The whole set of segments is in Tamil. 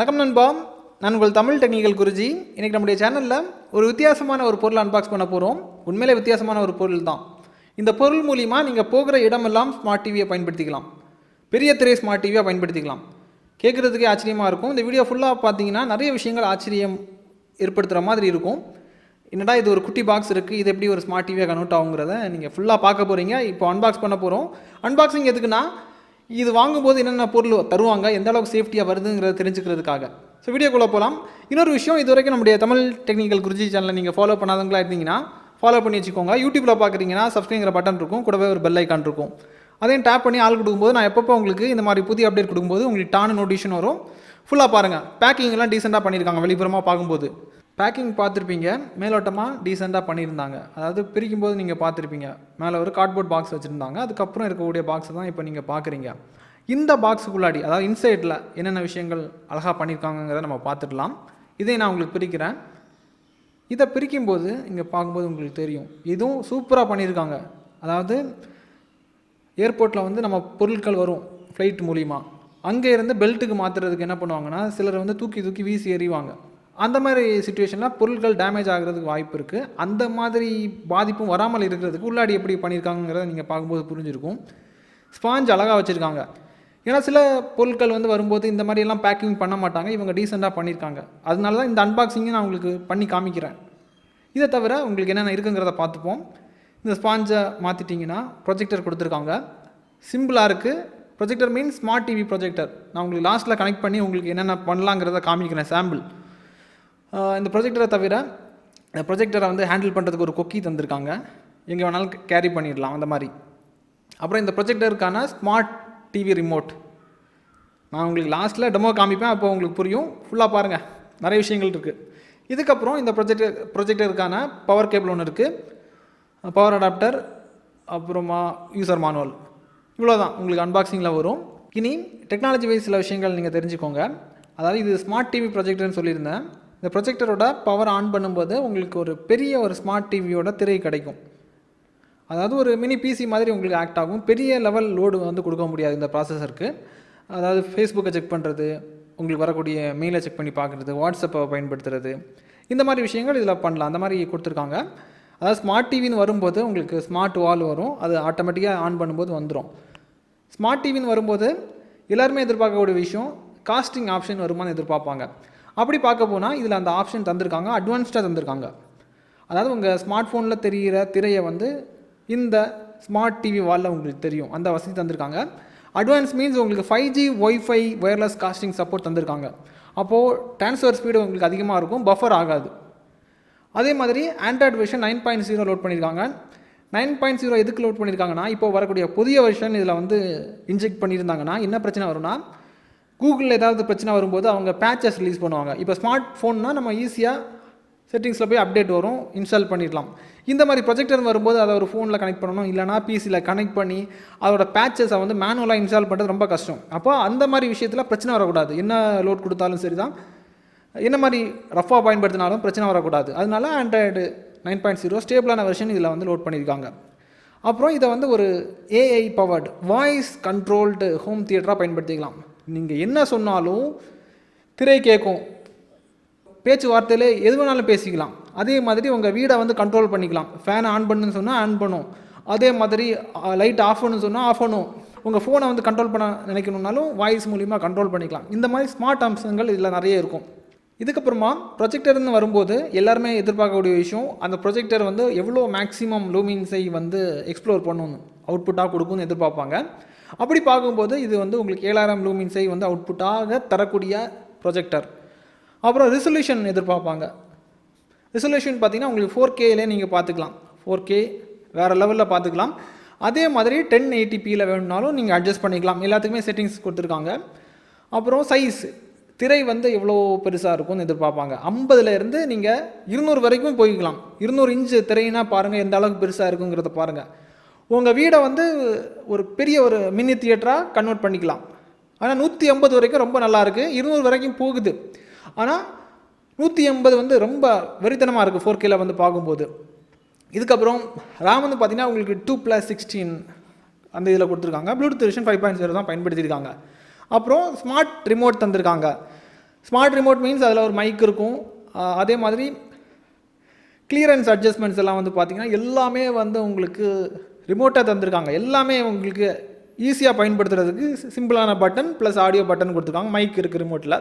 வணக்கம் நண்பா, நான் உங்கள் தமிழ் டெக்னிக்கல் குருஜி. இன்றைக்கி நம்முடைய சேனலில் ஒரு வித்தியாசமான ஒரு பொருள் அன்பாக்ஸ் பண்ண போகிறோம். உண்மையிலே வித்தியாசமான ஒரு பொருள் தான். இந்த பொருள் மூலிமா நீங்கள் போகிற இடமெல்லாம் ஸ்மார்ட் டிவியை பயன்படுத்திக்கலாம். பெரிய திரை ஸ்மார்ட் டிவியாக பயன்படுத்திக்கலாம். கேட்குறதுக்கே ஆச்சரியமாக இருக்கும். இந்த வீடியோ ஃபுல்லாக பார்த்தீங்கன்னா நிறைய விஷயங்கள் ஆச்சரியம் ஏற்படுத்துகிற மாதிரி இருக்கும். என்னடா இது ஒரு குட்டி பாக்ஸ் இருக்குது, இது எப்படி ஒரு ஸ்மார்ட் டிவியாக கன்வெர்ட் ஆகுங்கிறத நீங்கள் ஃபுல்லாக பார்க்க போகிறீங்க. இப்போ அன்பாக்ஸ் பண்ண போகிறோம். அன்பாக்சிங் எதுக்குன்னா, இது வாங்கும்போது என்னென்ன பொருள் தருவாங்க, எந்த அளவுக்கு சேஃப்டியாக வருதுங்கிறத தெரிஞ்சுக்கிறதுக்காக. ஸோ வீடியோக்குள்ளே போகலாம். இன்னொரு விஷயம், இது வரைக்கும் நம்முடைய தமிழ் டெக்னிக்கல் குருஜி சேனலை நீங்கள் ஃபாலோ பண்ணாதவங்களா இருந்தீங்கன்னா ஃபாலோ பண்ணி வச்சுக்கோங்க. யூடியூப்பில் பார்க்குறீங்கன்னா சப்ஸ்கிரைங்கிற பட்டன் இருக்கும், கூடவே ஒரு பெல் ஐக்கான் இருக்கும். அதையும் டேப் பண்ணி ஆள் கொடுக்கும்போது நான் எப்பப்போ உங்களுக்கு இந்த மாதிரி புதிய அப்டேட் கொடுக்கும்போது உங்களுக்கு டான நோட்டிஃபிகேஷன் வரும். ஃபுல்லாக பாருங்கள். பேக்கிங்லாம் டீசெண்டாக பண்ணியிருக்காங்க. வெளிப்புறமாக பார்க்கும்போது பேக்கிங் பார்த்துருப்பீங்க, மேலோட்டமாக டீசெண்டாக பண்ணியிருந்தாங்க. அதாவது பிரிக்கும்போது நீங்கள் பார்த்துருப்பீங்க, மேலே ஒரு கார்ட்போர்ட் பாக்ஸ் வச்சுருந்தாங்க. அதுக்கப்புறம் இருக்கக்கூடிய பாக்ஸை தான் இப்போ நீங்கள் பார்க்குறீங்க. இந்த பாக்ஸுக்குள்ளாடி, அதாவது இன்சைடில் என்னென்ன விஷயங்கள் அழகாக பண்ணியிருக்காங்கிறத நம்ம பார்த்துடலாம். இதை நான் உங்களுக்கு பிரிக்கிறேன். இதை பிரிக்கும்போது இங்கே பார்க்கும்போது உங்களுக்கு தெரியும், இதுவும் சூப்பராக பண்ணியிருக்காங்க. அதாவது ஏர்போர்ட்டில் வந்து நம்ம பொருட்கள் வரும் ஃப்ளைட் மூலிமா, அங்கே இருந்து பெல்ட்டுக்கு மாற்றுறதுக்கு என்ன பண்ணுவாங்கன்னா, சிலர் வந்து தூக்கி தூக்கி வீசி எறிவாங்க. அந்த மாதிரி சுச்சுவேஷனில் பொருட்கள் டேமேஜ் ஆகிறதுக்கு வாய்ப்பு இருக்குது. அந்த மாதிரி பாதிப்பும் வராமல் இருக்கிறதுக்கு உள்ளாடி எப்படி பண்ணியிருக்காங்கிறத நீங்கள் பார்க்கும்போது புரிஞ்சிருக்கும். ஸ்பாஞ்ச் அழகாக வச்சுருக்காங்க. ஏன்னா சில பொருட்கள் வந்து வரும்போது இந்த மாதிரியெல்லாம் பேக்கிங் பண்ண மாட்டாங்க, இவங்க டீசெண்டாக பண்ணியிருக்காங்க. அதனால தான் இந்த அன்பாக்சிங்கை நான் உங்களுக்கு பண்ணி காமிக்கிறேன். இதை தவிர உங்களுக்கு என்னென்ன இருக்குங்கிறத பார்த்துப்போம். இந்த ஸ்பாஞ்சை மாற்றிட்டிங்கன்னா ப்ரொஜெக்டர் கொடுத்துருக்காங்க. சிம்பிளாக இருக்குது. Projector means smart TV projector. நான் உங்களுக்கு லாஸ்ட்டில் கனெக்ட் பண்ணி உங்களுக்கு என்னென்ன பண்ணலாங்கிறத காமிக்கிறேன், சாம்பிள். இந்த ப்ரொஜெக்டரை தவிர இந்த ப்ரொஜெக்டரை வந்து ஹேண்டில் பண்ணுறதுக்கு ஒரு கொக்கி தந்திருக்காங்க, எங்கே வேணாலும் கேரி பண்ணிடலாம் அந்த மாதிரி. அப்புறம் இந்த ப்ரொஜெக்டருக்கான ஸ்மார்ட் டிவி ரிமோட் நான் உங்களுக்கு லாஸ்ட்டில் டெமோ காமிப்பேன், அப்போ உங்களுக்கு புரியும். ஃபுல்லாக பாருங்கள், நிறைய விஷயங்கள் இருக்குது. இதுக்கப்புறம் இந்த ப்ரொஜெக்டருக்கான பவர் கேபிள் ஒன்று இருக்குது, பவர் அடாப்டர், அப்புறமா யூசர் மானுவல். இவ்வளோ தான் உங்களுக்கு அன்பாக்சிங்கில் வரும். இனி டெக்னாலஜி வைஸ் சில விஷயங்கள் நீங்கள் தெரிஞ்சுக்கோங்க. அதாவது இது ஸ்மார்ட் டிவி ப்ரொஜெக்டர்னு சொல்லியிருந்தேன். இந்த ப்ரொஜெக்டரோட பவர் ஆன் பண்ணும்போது உங்களுக்கு ஒரு பெரிய ஒரு ஸ்மார்ட் டிவியோட திரை கிடைக்கும். அதாவது ஒரு மினி பிசி மாதிரி உங்களுக்கு ஆக்ட் ஆகும். பெரிய லெவல் லோடு வந்து கொடுக்க முடியாது இந்த ப்ராசஸருக்கு. அதாவது ஃபேஸ்புக்கை செக் பண்ணுறது, உங்களுக்கு வரக்கூடிய மெயிலை செக் பண்ணி பார்க்குறது, வாட்ஸ்அப்பை பயன்படுத்துறது, இந்த மாதிரி விஷயங்கள் இதில் பண்ணலாம். அந்த மாதிரி கொடுத்துருக்காங்க. அதாவது ஸ்மார்ட் டிவின்னு வரும்போது உங்களுக்கு ஸ்மார்ட் வால் வரும், அது ஆட்டோமேட்டிக்காக ஆன் பண்ணும்போது வந்துடும். ஸ்மார்ட் டிவின்னு வரும்போது எல்லாருமே எதிர்பார்க்கக்கூடிய விஷயம், காஸ்டிங் ஆப்ஷன் வருமானு எதிர்பார்ப்பாங்க. அப்படி பார்க்க போனால் இதில் அந்த ஆப்ஷன் தந்திருக்காங்க, அட்வான்ஸ்டாக தந்திருக்காங்க. அதாவது உங்கள் ஸ்மார்ட் ஃபோனில் தெரிகிற திரையை வந்து இந்த ஸ்மார்ட் டிவி வாலில் உங்களுக்கு தெரியும், அந்த வசதி தந்திருக்காங்க. அட்வான்ஸ் மீன்ஸ் உங்களுக்கு 5G wifi wireless costing support தந்திருக்காங்க. அப்போது ட்ரான்ஸ்ஃபர் ஸ்பீடு உங்களுக்கு அதிகமாக இருக்கும், பஃபர் ஆகாது. அதே மாதிரி ஆண்ட்ராய்டு வெர்ஷன் 9.0 லோட் பண்ணியிருக்காங்க. 9.0 எதுக்கு லோட் பண்ணியிருக்காங்கன்னா, இப்போ வரக்கூடிய புதிய வெர்ஷன் இதில் வந்து இன்ஜெக்ட் பண்ணியிருந்தாங்கன்னா என்ன பிரச்சனை வரும்னா, கூகுளில் ஏதாவது பிரச்சனை வரும்போது அவங்க பேச்சஸ் ரிலீஸ் பண்ணுவாங்க. இப்போ ஸ்மார்ட் ஃபோன்னால் நம்ம ஈஸியாக செட்டிங்ஸில் போய் அப்டேட் வரும், இன்ஸ்டால் பண்ணிடலாம். இந்த மாதிரி ப்ரொஜெக்டர் வரும்போது அதை ஒரு ஃபோனில் கனெக்ட் பண்ணணும், இல்லைனா பிசியில் கனெக்ட் பண்ணி அதோட பேச்சஸை வந்து மேனுவலாக இன்ஸ்டால் பண்ணுறது ரொம்ப கஷ்டம். அப்போ அந்த மாதிரி விஷயத்தில் பிரச்சனை வரக்கூடாது. என்ன லோட் கொடுத்தாலும் சரி தான், என்ன மாதிரி ரஃபாக பயன்படுத்தினாலும் பிரச்சனை வரக்கூடாது. அதனால ஆண்ட்ராய்டு 9.0 ஸ்டேபிளான வெர்ஷன் இதில் வந்து லோட் பண்ணியிருக்காங்க. அப்புறம் இதை வந்து ஒரு AI powered voice controlled home தியேட்டராக பயன்படுத்திக்கலாம். நீங்கள் என்ன சொன்னாலும் திரை கேட்கும், பேச்சுவார்த்தையிலே எது வேணாலும் பேசிக்கலாம். அதே மாதிரி உங்கள் வீடை வந்து கண்ட்ரோல் பண்ணிக்கலாம். ஃபேனை ஆன் பண்ணுன்னு சொன்னால் ஆன் பண்ணும், அதே மாதிரி லைட் ஆஃப் பண்ணு சொன்னால் ஆஃப் பண்ணும். உங்கள் ஃபோனை வந்து கண்ட்ரோல் பண்ண நினைக்கணுன்னாலும் வாய்ஸ் மூலிமா கண்ட்ரோல் பண்ணிக்கலாம். இந்த மாதிரி ஸ்மார்ட் அம்சங்கள் இதில் நிறைய இருக்கும். இதுக்கப்புறமா ப்ரொஜெக்டர்னு வரும்போது எல்லாருமே எதிர்பார்க்கக்கூடிய விஷயம், அந்த ப்ரொஜெக்டர் வந்து எவ்வளோ மேக்ஸிமம் லூமின்ஸை வந்து எக்ஸ்ப்ளோர் பண்ணணும், அவுட்புட்டாக கொடுக்கும்னு எதிர்பார்ப்பாங்க. அப்படி பார்க்கும்போது இது வந்து உங்களுக்கு 7000 லூமின்ஸை வந்து அவுட்புட்டாக தரக்கூடிய ப்ரொஜெக்டர். அப்புறம் ரிசல்யூஷன் எதிர்பார்ப்பாங்க. ரிசல்யூஷன் பார்த்தீங்கன்னா உங்களுக்கு 4Kலே நீங்கள் பார்த்துக்கலாம், 4K வேறு லெவலில் பார்த்துக்கலாம். அதே மாதிரி 1080pயில் வேணும்னாலும் நீங்கள் அட்ஜஸ்ட் பண்ணிக்கலாம். எல்லாத்துக்குமே செட்டிங்ஸ் கொடுத்துருக்காங்க. அப்புறம் சைஸ், திரை வந்து எவ்வளோ பெருசாக இருக்கும்னு எதிர்பார்ப்பாங்க. 50லேருந்து நீங்கள் 200 வரைக்கும் போய்க்கலாம். 200 இன்ச்சு திரையினா பாருங்கள் எந்த அளவுக்கு பெருசாக இருக்குங்கிறத பாருங்கள். உங்கள் வீடை வந்து ஒரு பெரிய ஒரு மினி தியேட்டராக கன்வெர்ட் பண்ணிக்கலாம். ஆனால் 150 வரைக்கும் ரொம்ப நல்லாயிருக்கு, 200 வரைக்கும் போகுது. ஆனால் 180 வந்து ரொம்ப வெறித்தனமாக இருக்குது 4Kல வந்து பார்க்கும்போது. இதுக்கப்புறம் ரேம் வந்து பார்த்திங்கன்னா உங்களுக்கு 2+16 அந்த இதில் கொடுத்துருக்காங்க. ப்ளூடூத் வெர்ஷன் 5.0 தான் பயன்படுத்தியிருக்காங்க. அப்புறம் ஸ்மார்ட் ரிமோட் தந்திருக்காங்க. ஸ்மார்ட் ரிமோட் மீன்ஸ் அதில் ஒரு மைக் இருக்கும். அதே மாதிரி கிளியரன்ஸ் அட்ஜஸ்ட்மெண்ட்ஸ் எல்லாம் வந்து பார்த்திங்கன்னா எல்லாமே வந்து உங்களுக்கு ரிமோட்டாக தந்திருக்காங்க. எல்லாமே உங்களுக்கு ஈஸியாக பயன்படுத்துறதுக்கு சிம்பிளான பட்டன் ப்ளஸ் ஆடியோ பட்டன் கொடுத்துருக்காங்க. மைக் இருக்குது ரிமோட்டில்.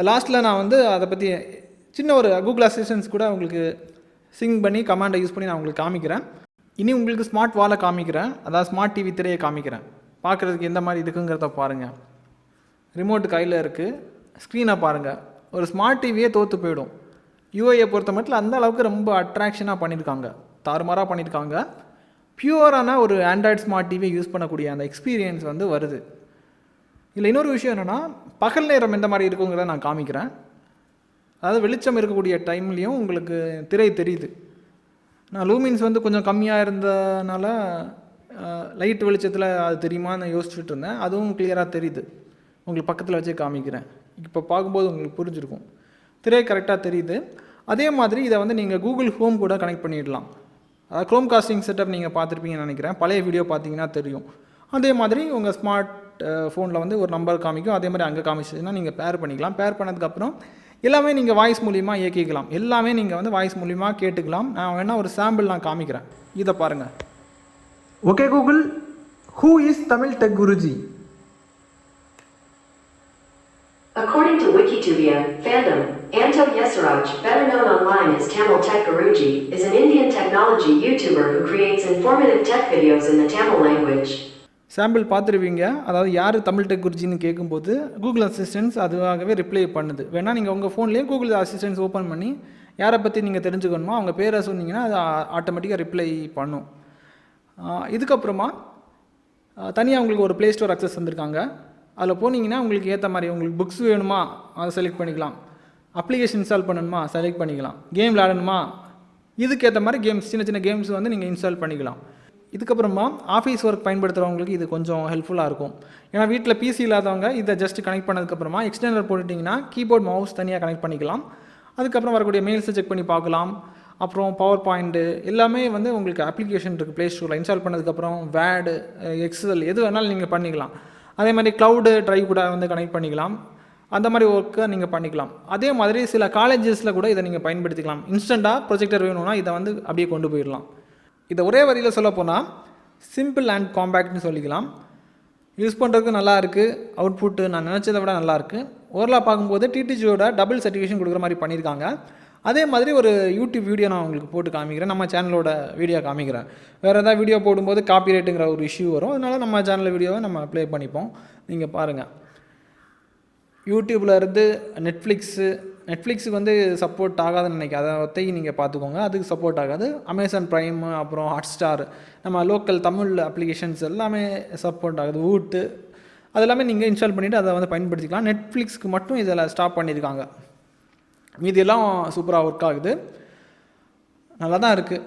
லாஸ்ட்டில் நான் வந்து அதை பற்றி சின்ன ஒரு கூகுள் அசிஸ்டன்ஸ் கூட உங்களுக்கு சிங் பண்ணி கமாண்டை யூஸ் பண்ணி நான் உங்களுக்கு காமிக்கிறேன். இனி உங்களுக்கு ஸ்மார்ட் வாலை காமிக்கிறேன், அதாவது ஸ்மார்ட் டிவி திரையை காமிக்கிறேன். பார்க்குறதுக்கு எந்த மாதிரி இருக்குங்கிறத பாருங்கள். ரிமோட்டு கையில் இருக்குது, ஸ்க்ரீனை பாருங்கள். ஒரு ஸ்மார்ட் டிவியே தோற்று போயிடும். யூஐயை பொறுத்த மட்டும் அந்த அளவுக்கு ரொம்ப அட்ராக்ஷனாக பண்ணியிருக்காங்க, தாறுமாறாக பண்ணியிருக்காங்க. பியூரான ஒரு ஆண்ட்ராய்டு ஸ்மார்ட் டிவியை யூஸ் பண்ணக்கூடிய அந்த எக்ஸ்பீரியன்ஸ் வந்து வருது. இதில் இன்னொரு விஷயம் என்னென்னா, பகல் நேரம் எந்த மாதிரி இருக்குங்கிறத நான் காமிக்கிறேன். அதாவது வெளிச்சம் இருக்கக்கூடிய டைம்லேயும் உங்களுக்கு திரை தெரியுது. நான் லூமின்ஸ் வந்து கொஞ்சம் கம்மியாக இருந்தனால லைட் வெளிச்சத்தில் அது தெரியுமான்னு நான் யோசிச்சுட்டு இருந்தேன். அதுவும் கிளியராக தெரியுது. உங்களுக்கு பக்கத்தில் வச்சே காமிக்கிறேன். இப்போ பார்க்கும்போது உங்களுக்கு புரிஞ்சிருக்கும், திரை கரெக்டாக தெரியுது. அதே மாதிரி இதை வந்து நீங்கள் கூகுள் ஹோம் கூட கனெக்ட் பண்ணிடலாம். அதாவது க்ரோம் காஸ்டிங் செட்டப் நீங்கள் பார்த்துருப்பீங்கன்னு நினைக்கிறேன். பழைய வீடியோ பார்த்தீங்கன்னா தெரியும். அதே மாதிரி உங்கள் ஸ்மார்ட் ஃபோனில் வந்து ஒரு நம்பர் காமிக்கும், அதே மாதிரி அங்கே காமிச்சுன்னா நீங்கள் பேர் பண்ணிக்கலாம். பேர் பண்ணதுக்கப்புறம் எல்லாமே நீங்கள் வாய்ஸ் மூலிமா இயக்கிக்கலாம். எல்லாமே நீங்கள் வந்து வாய்ஸ் மூலிமா கேட்டுக்கலாம். நான் வேணால் ஒரு சாம்பிள் நான் காமிக்கிறேன், இதை பாருங்கள். Okay Google, who is Tamil tech Guruji? According to Wikitudia, fandom, Anto Yesaraj, better known online as Tamil Techguruji, is an Indian technology YouTuber who creates informative tech videos in the Tamil language. Sample பார்த்துருவீங்க. அதாவது யார் தமிழ் டெக் குருஜின்னு கேட்கும்போது கூகுள் அசிஸ்டன்ஸ் அதுவாகவே ரிப்ளை பண்ணுது. வேணால் நீங்கள் உங்கள் ஃபோன்லேயே கூகுள் அசிஸ்டன்ஸ் ஓப்பன் பண்ணி யாரை பற்றி நீங்கள் தெரிஞ்சுக்கணுமோ அவங்க பேரை சொன்னீங்கன்னா அது ஆட்டோமேட்டிக்காக ரிப்ளை பண்ணும். இதுக்கப்புறமா தனியாக உங்களுக்கு ஒரு ப்ளே ஸ்டோர் அக்சஸ் வந்திருக்காங்க. அதில் போனீங்கன்னா உங்களுக்கு ஏற்ற மாதிரி உங்களுக்கு புக்ஸ் வேணுமா அதை செலக்ட் பண்ணிக்கலாம், அப்ளிகேஷன் இன்ஸ்டால் பண்ணணுமா செலக்ட் பண்ணிக்கலாம், கேம் விளையாடணுமா இதுக்கேற்ற மாதிரி கேம்ஸ், சின்ன சின்ன கேம்ஸ் வந்து நீங்கள் இன்ஸ்டால் பண்ணிக்கலாம். இதுக்கப்புறமா ஆஃபீஸ் ஒர்க் பயன்படுத்துகிறவங்களுக்கு இது கொஞ்சம் ஹெல்ப்ஃபுல்லாக இருக்கும். ஏன்னா வீட்டில் பிசி இல்லாதவங்க இதை ஜஸ்ட் கனெக்ட் பண்ணதுக்கப்புறமா எக்ஸ்டர்னல் போட்டுட்டிங்கன்னா கீபோர்ட் மவுஸ் தனியாக கனெக்ட் பண்ணிக்கலாம். அதுக்கப்புறம் வரக்கூடிய மெயில்ஸை செக் பண்ணி பார்க்கலாம். அப்புறம் பவர் பாயிண்ட்டு எல்லாமே வந்து உங்களுக்கு அப்ளிகேஷன் இருக்குது ப்ளே ஸ்டோரில். இன்ஸ்டால் பண்ணதுக்கப்புறம் வேர்டு, எக்ஸல் எது வேணாலும் நீங்கள் பண்ணிக்கலாம். அதே மாதிரி க்ளவுடு ட்ரைவ் கூட வந்து கனெக்ட் பண்ணிக்கலாம். அந்த மாதிரி ஒர்க்கை நீங்கள் பண்ணிக்கலாம். அதே மாதிரி சில காலேஜஸில் கூட இதை நீங்கள் பயன்படுத்திக்கலாம். இன்ஸ்டண்ட்டாக ப்ரொஜெக்டர் வேணும்னா இதை வந்து அப்படியே கொண்டு போயிடலாம். இதை ஒரே வரியில் சொல்ல போனால் சிம்பிள் அண்ட் காம்பேக்ட்னு சொல்லிக்கலாம். யூஸ் பண்ணுறதுக்கு நல்லா இருக்குது. அவுட்புட்டு நான் நினச்சதை விட நல்லாயிருக்கு. ஓவரலாக பார்க்கும்போது டிடிஜியோட டபுள் சர்டிஃபிகேஷன் கொடுக்குற மாதிரி பண்ணியிருக்காங்க. அதே மாதிரி ஒரு யூடியூப் வீடியோ நான் உங்களுக்கு போட்டு காமிக்கிறேன், நம்ம சேனலோட வீடியோ காமிக்கிறேன். வேறு ஏதாவது வீடியோ போடும்போது காப்பிரைட்டுங்கிற ஒரு இஷ்யூ வரும். அதனால் நம்ம சேனலில் வீடியோவை நம்ம ப்ளே பண்ணிப்போம். நீங்கள் பாருங்கள். யூடியூப்பில் இருந்து நெட்ஃப்ளிக்ஸுக்கு வந்து சப்போர்ட் ஆகாதுன்னு நினைக்கிறேன். அதை பற்றி நீங்கள் பார்த்துக்கோங்க, அதுக்கு சப்போர்ட் ஆகாது. அமேசான் ப்ரைம், அப்புறம் ஹாட்ஸ்டார், நம்ம லோக்கல் தமிழ் அப்ளிகேஷன்ஸ் எல்லாமே சப்போர்ட் ஆகுது. வூட்டு அதெல்லாமே நீங்கள் இன்ஸ்டால் பண்ணிவிட்டு அதை வந்து பயன்படுத்திக்கலாம். நெட்ஃப்ளிக்ஸ்க்கு மட்டும் இதில் ஸ்டாப் பண்ணியிருக்காங்க. மீதியெல்லாம் சூப்பராக ஒர்க் ஆகுது, நல்லா தான் இருக்குது.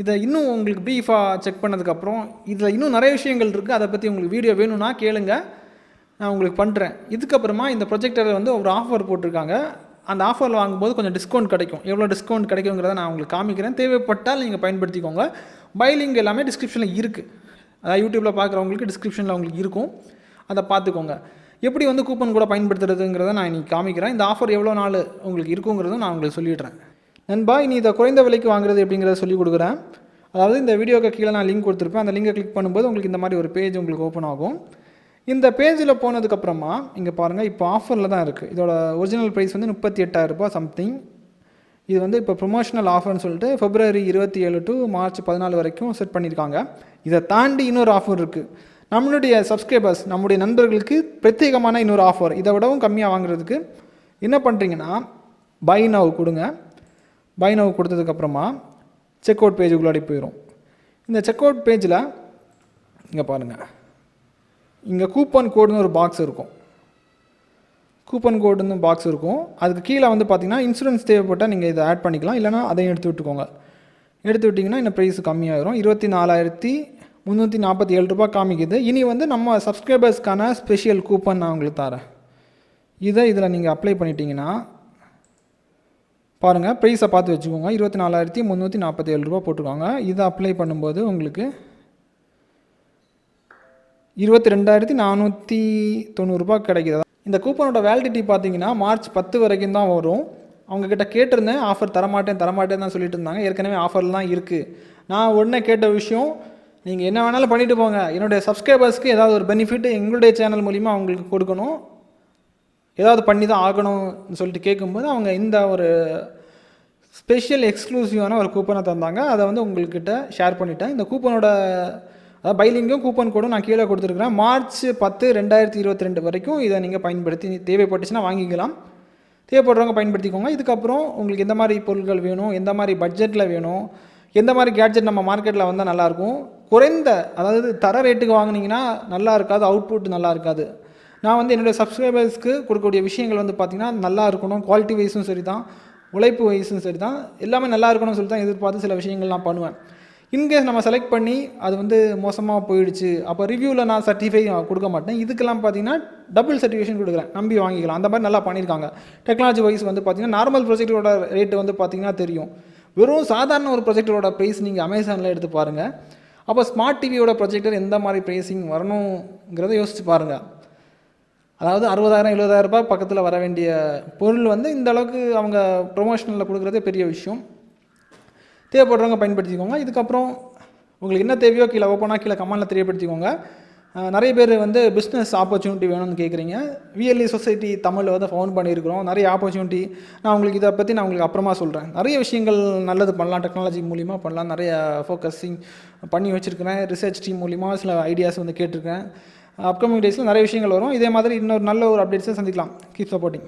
இதை இன்னும் உங்களுக்கு ப்ரீஃபாக செக் பண்ணதுக்கப்புறம் இதில் இன்னும் நிறைய விஷயங்கள் இருக்குது. அதை பற்றி உங்களுக்கு வீடியோ வேணும்னா கேளுங்க, நான் உங்களுக்கு பண்ணுறேன். இதுக்கப்புறமா இந்த ப்ரொஜெக்டரில் வந்து ஒரு ஆஃபர் போட்டிருக்காங்க. அந்த ஆஃபரில் வாங்கும்போது கொஞ்சம் டிஸ்கவுண்ட் கிடைக்கும். எவ்வளோ டிஸ்கவுண்ட் கிடைக்குங்கிறத நான் உங்களுக்கு காமிக்கிறேன். தேவைப்பட்டால் நீங்கள் பயன்படுத்திக்கோங்க. பை லிங்க் எல்லாமே டிஸ்கிரிப்ஷனில் இருக்குது. அதாவது யூடியூப்பில் பார்க்குறவங்களுக்கு டிஸ்கிரிப்ஷனில் உங்களுக்கு இருக்கும், அதை பார்த்துக்கோங்க. எப்படி வந்து கூப்பன் கூட பயன்படுத்துறதுங்கிறத நான் இன்றைக்கி காமிக்கிறேன். இந்த ஆஃபர் எவ்வளோ நாள் உங்களுக்கு இருக்குங்கிறதும் நான் உங்களுக்கு சொல்லிடுறேன். நண்பா, இனி இதை குறைந்த விலைக்கு வாங்குறது எப்படிங்கிறத சொல்லிக் கொடுக்குறேன். அதாவது இந்த வீடியோக்கு கீழே நான் லிங்க் கொடுத்துருப்பேன். அந்த லிங்கை கிளிக் பண்ணும்போது உங்களுக்கு இந்த மாதிரி ஒரு பேஜ் உங்களுக்கு ஓப்பன் ஆகும். இந்த பேஜில் போனதுக்கப்புறமா இங்கே பாருங்கள், இப்போ ஆஃபரில் தான் இருக்குது. இதோட ஒரிஜினல் ப்ரைஸ் வந்து 38,000 சம்திங். இது வந்து இப்போ ப்ரொமோஷனல் ஆஃபர்னு சொல்லிட்டு February 27 to March 14 வரைக்கும் செட் பண்ணியிருக்காங்க. இதை தாண்டி இன்னொரு ஆஃபர் இருக்குது. நம்மளுடைய சப்ஸ்கிரைபர்ஸ், நம்முடைய நண்பர்களுக்கு பிரத்யேகமான இன்னொரு ஆஃபர். இதை விடவும் கம்மியாக வாங்குறதுக்கு என்ன பண்ணுறீங்கன்னா, பை நவ் கொடுங்க. பை நவ் கொடுத்ததுக்கப்புறமா செக் அவுட் பேஜுக்குள்ளாடி போயிடும். இந்த செக் அவுட் பேஜில் இங்கே பாருங்கள், இங்கே கூப்பன் கோடுன்னு ஒரு பாக்ஸ் இருக்கும். கூப்பன் கோடுன்னு பாக்ஸ் இருக்கும். அதுக்கு கீழே வந்து பார்த்திங்கன்னா இன்சூரன்ஸ் தேவைப்பட்டால் நீங்கள் இதை ஆட் பண்ணிக்கலாம், இல்லைனா அதையும் எடுத்து விட்டுக்கோங்க. எடுத்து விட்டிங்கன்னா இந்த ப்ரைஸ் கம்மியாகிடும். 24,347 ரூபா காமிக்குது. இனி வந்து நம்ம சப்ஸ்கிரைபர்ஸ்க்கான ஸ்பெஷல் கூப்பன் நான் உங்களுக்கு தரேன். இதில் நீங்கள் அப்ளை பண்ணிட்டீங்கன்னா பாருங்கள், ப்ரைஸை பார்த்து வச்சுக்கோங்க. 24,347 ரூபா போட்டுருக்காங்க. இதை அப்ளை பண்ணும்போது உங்களுக்கு 22,490 ரூபா கிடைக்கிது. இந்த கூப்பனோட வேலிடிட்டி பார்த்தீங்கன்னா மார்ச் 10 வரைக்கும் தான் வரும். அவங்கக்கிட்ட கேட்டிருந்தேன், ஆஃபர் தரமாட்டேன் தான் சொல்லிட்டு இருந்தாங்க. ஏற்கனவே ஆஃபரில் தான் இருக்குது. நான் உடனே கேட்ட விஷயம், நீங்கள் என்ன வேணாலும் பண்ணிட்டு போங்க, என்னுடைய சப்ஸ்கிரைபர்ஸ்க்கு ஏதாவது ஒரு பெனிஃபிட் எங்களுடைய சேனல் மூலிமா அவங்களுக்கு கொடுக்கணும், ஏதாவது பண்ணி தான் ஆகணும்னு சொல்லிட்டு கேட்கும்போது அவங்க இந்த ஒரு ஸ்பெஷல் எக்ஸ்க்ளூசிவான ஒரு கூப்பனை தந்தாங்க. அதை வந்து உங்கள்கிட்ட ஷேர் பண்ணிட்டேன். இந்த கூப்பனோட அதாவது பைலிங்கும் கூப்பன் கோடும் நான் கீழே கொடுத்துருக்குறேன். மார்ச் 10, 2022 வரைக்கும் இதை நீங்கள் பயன்படுத்தி தேவைப்பட்டுச்சுன்னா வாங்கிக்கலாம். தேவைப்படுறவங்க பயன்படுத்திக்கோங்க. இதுக்கப்புறம் உங்களுக்கு எந்த மாதிரி பொருட்கள் வேணும், எந்த மாதிரி பட்ஜெட்டில் வேணும், எந்த மாதிரி கேட்ஜெட் நம்ம மார்க்கெட்டில் வந்தால் நல்லாயிருக்கும், குறைந்த அதாவது தர ரேட்டுக்கு வாங்கினீங்கன்னா நல்லா இருக்காது, அவுட்புட் நல்லா இருக்காது. நான் வந்து என்னுடைய சப்ஸ்கிரைபர்ஸ்க்கு கொடுக்கக்கூடிய விஷயங்கள் வந்து பார்த்திங்கன்னா நல்லா இருக்கணும், குவாலிட்டி வைஸும் சரி தான், உழைப்பு வைஸும் சரி தான், எல்லாமே நல்லா இருக்கணும்னு சொல்லி தான் எதிர்பார்த்து சில விஷயங்கள் நான் பண்ணுவேன். இன்கேஸ் நம்ம செலக்ட் பண்ணி அது வந்து மோசமாக போயிடுச்சு, அப்போ ரிவ்யூவில் நான் சர்டிஃபை கொடுக்க மாட்டேன். இதுக்கெல்லாம் பார்த்தீங்கன்னா டபுள் சர்டிஃபிகேஷன் கொடுக்குறேன், நம்பி வாங்கிக்கலாம். அந்த மாதிரி நல்லா பண்ணியிருக்காங்க. டெக்னாலஜி வைஸ் வந்து பார்த்தீங்கன்னா நார்மல் ப்ரொஜெக்டரோட ரேட்டு வந்து பார்த்தீங்கன்னா தெரியும். வெறும் சாதாரண ஒரு ப்ரொஜெக்டரோட ப்ரைஸ் நீங்கள் அமேசானில் எடுத்து பாருங்கள். அப்போ ஸ்மார்ட் டிவியோட ப்ரொஜெக்டர் எந்த மாதிரி ப்ரைஸிங் வரணுங்கிறத யோசிச்சு பாருங்கள். அதாவது 60,000 70,000 ரூபாய் பக்கத்தில் வர வேண்டிய பொருள் வந்து இந்த அளவுக்கு அவங்க ப்ரொமோஷனில் கொடுக்குறதே பெரிய விஷயம். தேவைப்படுறவங்க பயன்படுத்திக்கோங்க. இதுக்கப்புறம் உங்களுக்கு என்ன தேவையோ கீழே ஓப்பனாக கீழே கமெண்டில் தெரியப்படுத்திக்கோங்க. நிறைய பேர் வந்து பிஸ்னஸ் ஆப்பர்ச்சுனிட்டி வேணும்னு கேட்குறீங்க. விஎல்இ சொசைட்டி தமிழில் வந்து ஃபவுண்ட் பண்ணியிருக்கிறோம். நிறைய ஆப்பர்ச்சுனிட்டி நான் உங்களுக்கு இதை பற்றி நான் உங்களுக்கு அப்புறமா சொல்கிறேன். நிறைய விஷயங்கள் நல்லது பண்ணலாம், டெக்னாலஜி மூலிமா பண்ணலாம். நிறைய ஃபோக்கஸிங் பண்ணி வச்சுருக்கிறேன். ரிசர்ச் டீம் மூலிமா சில ஐடியாஸ் வந்து கேட்டிருக்கேன். அப்கமிங் டேஸில் நிறைய விஷயங்கள் வரும். இதே மாதிரி இன்னொரு நல்ல ஒரு அப்டேட்ஸை சந்திக்கலாம். Keep supporting.